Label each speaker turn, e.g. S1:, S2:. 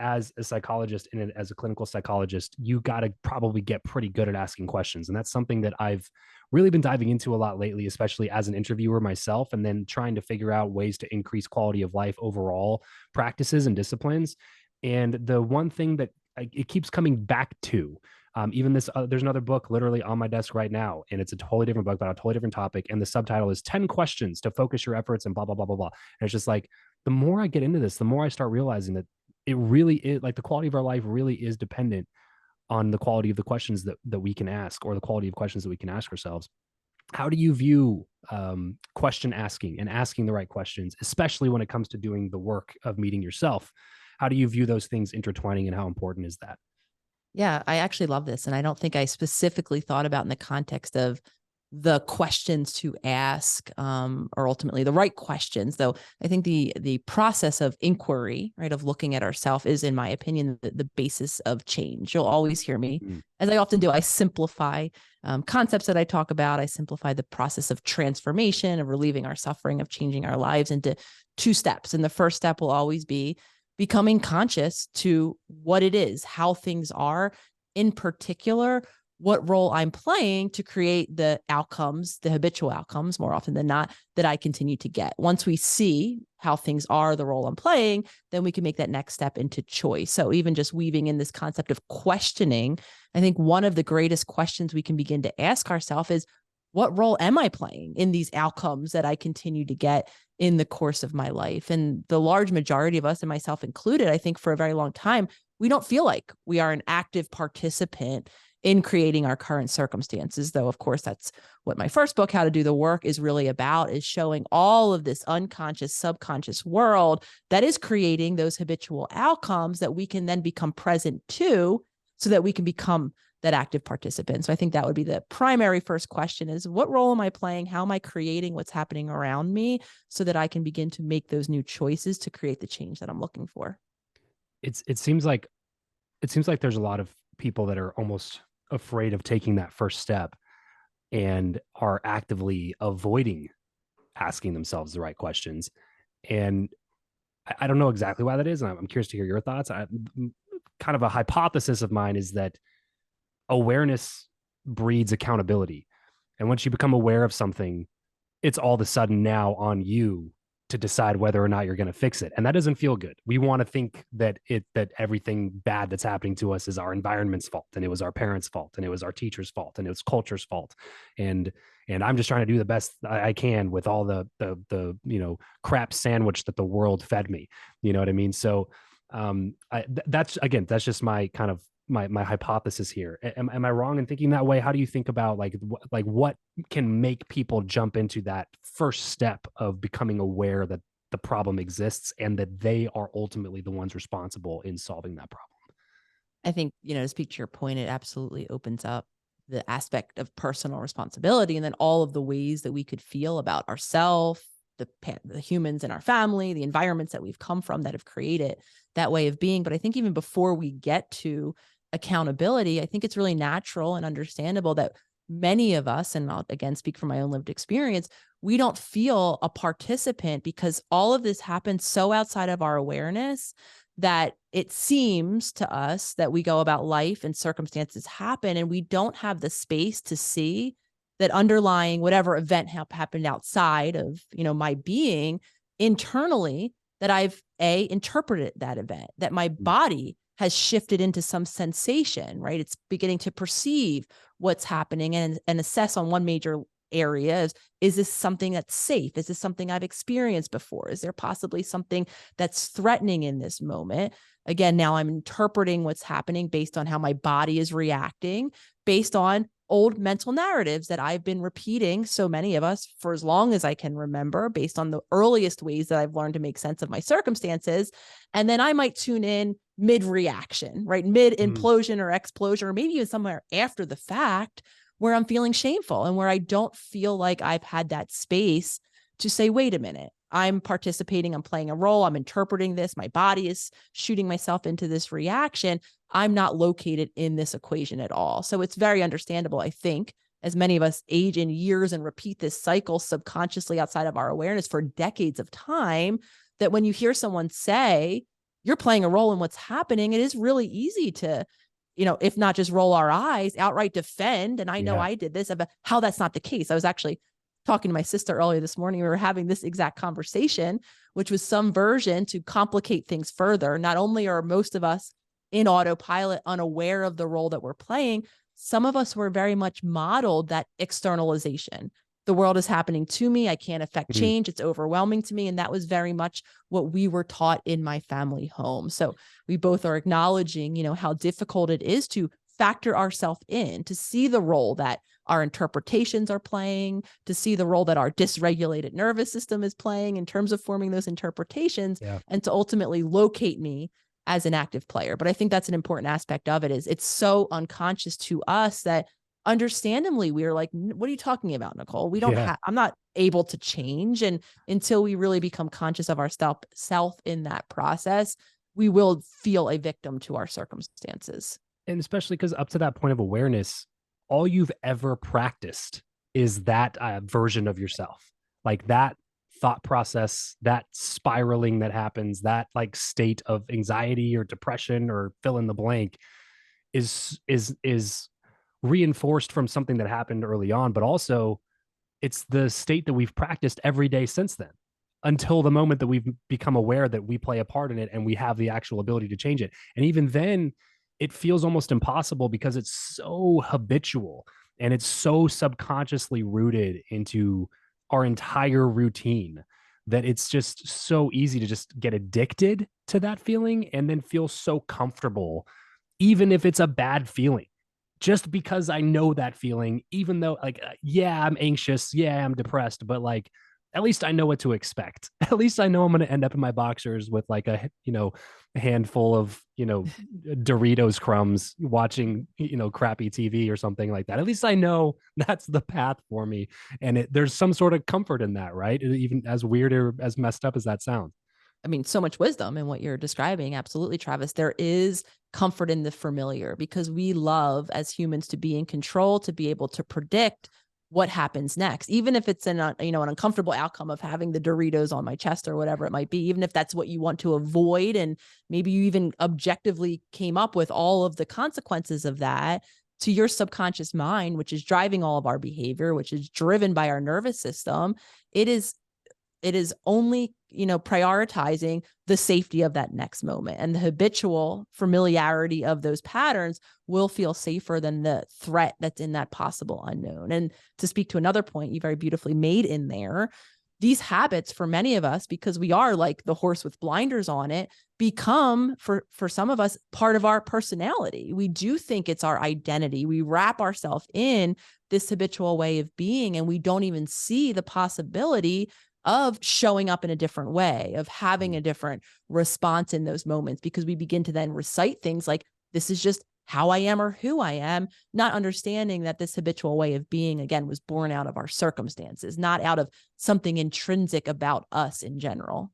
S1: as a psychologist and as a clinical psychologist, you got to probably get pretty good at asking questions. And that's something that I've really been diving into a lot lately, especially as an interviewer myself, and then trying to figure out ways to increase quality of life overall practices and disciplines. And the one thing that it keeps coming back to, even this, there's another book literally on my desk right now, and it's a totally different book about a totally different topic. And the subtitle is 10 questions to focus your efforts and blah, blah, blah, blah, blah. And it's just like, the more I get into this, the more I start realizing that it really is like the quality of our life really is dependent on the quality of the questions that we can ask, or the quality of questions that we can ask ourselves. How do you view question asking and asking the right questions, especially when it comes to doing the work of meeting yourself? How do you view those things intertwining, and how important is that?
S2: Yeah, I actually love this. And I don't think I specifically thought about in the context of the questions to ask, or ultimately the right questions, though. I think the process of inquiry, right, of looking at ourselves is, in my opinion, the basis of change. You'll always hear me, as I often do, I simplify concepts that I talk about. I simplify the process of transformation, of relieving our suffering, of changing our lives into 2 steps. And the first step will always be becoming conscious to what it is, how things are, in particular, what role I'm playing to create the outcomes, the habitual outcomes, more often than not, that I continue to get. Once we see how things are, the role I'm playing, then we can make that next step into choice. So even just weaving in this concept of questioning, I think one of the greatest questions we can begin to ask ourselves is, what role am I playing in these outcomes that I continue to get in the course of my life? And the large majority of us, and myself included, I think for a very long time, we don't feel like we are an active participant in creating our current circumstances. Though, of course, that's what my first book, How to Do the Work, is really about, is showing all of this unconscious, subconscious world that is creating those habitual outcomes that we can then become present to, so that we can become that active participant. So I think that would be the primary first question: is what role am I playing? How am I creating what's happening around me, so that I can begin to make those new choices to create the change that I'm looking for?
S1: It seems like there's a lot of people that are almost afraid of taking that first step, and are actively avoiding asking themselves the right questions. And I don't know exactly why that is. And I'm curious to hear your thoughts. Kind of a hypothesis of mine is that awareness breeds accountability. And once you become aware of something, it's all of a sudden now on you to decide whether or not you're going to fix it. And that doesn't feel good. We want to think that everything bad that's happening to us is our environment's fault, and it was our parents' fault, and it was our teacher's fault, and it was culture's fault. And I'm just trying to do the best I can with all the crap sandwich that the world fed me. You know what I mean? So that's just my kind of my hypothesis here. Am I wrong in thinking that way? How do you think about like what can make people jump into that first step of becoming aware that the problem exists, and that they are ultimately the ones responsible in solving that problem?
S2: I think, to speak to your point, it absolutely opens up the aspect of personal responsibility, and then all of the ways that we could feel about ourselves, the humans in our family, the environments that we've come from that have created that way of being. But I think even before we get to accountability, I think it's really natural and understandable that many of us, and I'll again speak from my own lived experience, we don't feel a participant because all of this happens so outside of our awareness that it seems to us that we go about life and circumstances happen, and we don't have the space to see that underlying whatever event happened outside of, my being internally, that I've interpreted that event, that my body has shifted into some sensation, right? It's beginning to perceive what's happening and assess on one major area is this something that's safe? Is this something I've experienced before? Is there possibly something that's threatening in this moment? Again, now I'm interpreting what's happening based on how my body is reacting, based on old mental narratives that I've been repeating, so many of us, for as long as I can remember, based on the earliest ways that I've learned to make sense of my circumstances. And then I might tune in mid-reaction, right? Mid-implosion or explosion, or maybe even somewhere after the fact, where I'm feeling shameful and where I don't feel like I've had that space to say, wait a minute, I'm participating, I'm playing a role, I'm interpreting this, my body is shooting myself into this reaction. I'm not located in this equation at all. So it's very understandable, I think, as many of us age in years and repeat this cycle subconsciously outside of our awareness for decades of time, that when you hear someone say, you're playing a role in what's happening. It is really easy to, if not just roll our eyes, outright defend. And I know
S1: Yeah.
S2: I did this, about how that's not the case. I was actually talking to my sister earlier this morning. We were having this exact conversation, which was some version to complicate things further. Not only are most of us in autopilot, unaware of the role that we're playing, some of us were very much modeled that externalization. The world is happening to me. I can't affect
S1: Mm.
S2: change. It's overwhelming to me. And that was very much what we were taught in my family home. So we both are acknowledging, how difficult it is to factor ourselves in, to see the role that our interpretations are playing, to see the role that our dysregulated nervous system is playing in terms of forming those interpretations,
S1: Yeah.
S2: and to ultimately locate me as an active player. But I think that's an important aspect of it, is it's so unconscious to us that understandably we are like, what are you talking about, Nicole? We don't
S1: Yeah.
S2: have, I'm not able to change. And until we really become conscious of our self in that process, we will feel a victim to our circumstances.
S1: And especially because up to that point of awareness, all you've ever practiced is that version of yourself, like that thought process, that spiraling that happens, that like state of anxiety or depression or fill in the blank is reinforced from something that happened early on, but also it's the state that we've practiced every day since then, until the moment that we've become aware that we play a part in it and we have the actual ability to change it. And even then, it feels almost impossible because it's so habitual and it's so subconsciously rooted into our entire routine that it's just so easy to just get addicted to that feeling and then feel so comfortable, even if it's a bad feeling, just because I know that feeling, even though, like, yeah, I'm anxious, yeah, I'm depressed, but like, at least I know what to expect. At least I know I'm going to end up in my boxers with like a handful of, Doritos crumbs watching, crappy TV or something like that. At least I know that's the path for me. And there's some sort of comfort in that, right? Even as weird or as messed up as that sounds.
S2: I mean, so much wisdom in what you're describing. Absolutely, Travis. There is comfort in the familiar because we love as humans to be in control, to be able to predict what happens next, even if it's an uncomfortable outcome of having the Doritos on my chest or whatever it might be, even if that's what you want to avoid. And maybe you even objectively came up with all of the consequences of that. To your subconscious mind, which is driving all of our behavior, which is driven by our nervous system, it is only, prioritizing the safety of that next moment, and the habitual familiarity of those patterns will feel safer than the threat that's in that possible unknown. And to speak to another point you very beautifully made in there, these habits for many of us, because we are like the horse with blinders on it, become for some of us part of our personality. We do think it's our identity. We wrap ourselves in this habitual way of being, and we don't even see the possibility of showing up in a different way, of having a different response in those moments, because we begin to then recite things like, this is just how I am or who I am, not understanding that this habitual way of being, again, was born out of our circumstances, not out of something intrinsic about us in general.